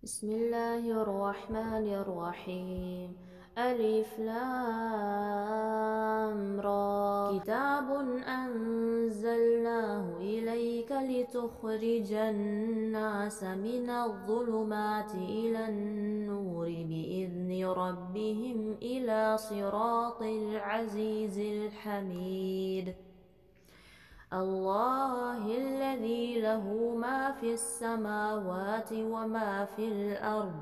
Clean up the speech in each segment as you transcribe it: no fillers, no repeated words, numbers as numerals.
بسم الله الرحمن الرحيم. ألف لام را، كتاب أنزلناه إليك لتخرج الناس من الظلمات إلى النور بإذن ربهم إلى صراط العزيز الحميد. الله الذي له ما في السماوات وما في الأرض،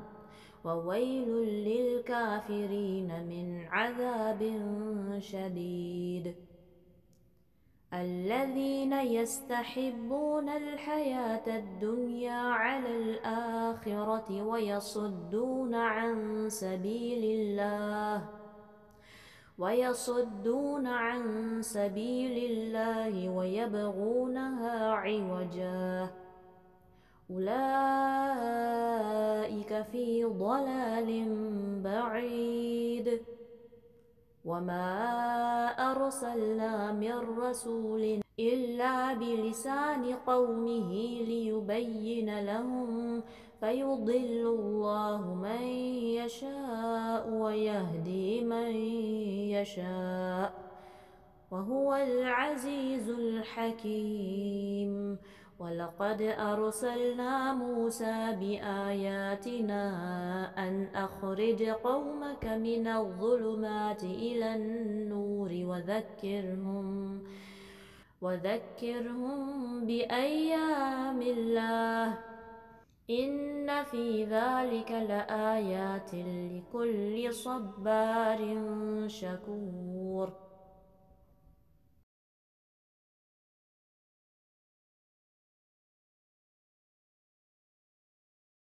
وويل للكافرين من عذاب شديد. الذين يستحبون الحياة الدنيا على الآخرة ويصدون عن سبيل الله ويبغونها عوجا، أولئك في ضلال بعيد. وما أرسلنا من رسول إلا بلسان قومه ليبين لهم، فيضل الله من يشاء ويهدي من يشاء، وهو العزيز الحكيم. ولقد أرسلنا موسى بآياتنا أن أخرج قومك من الظلمات إلى النور وذكرهم بأيام الله، إن في ذلك لآيات لكل صبار شكور.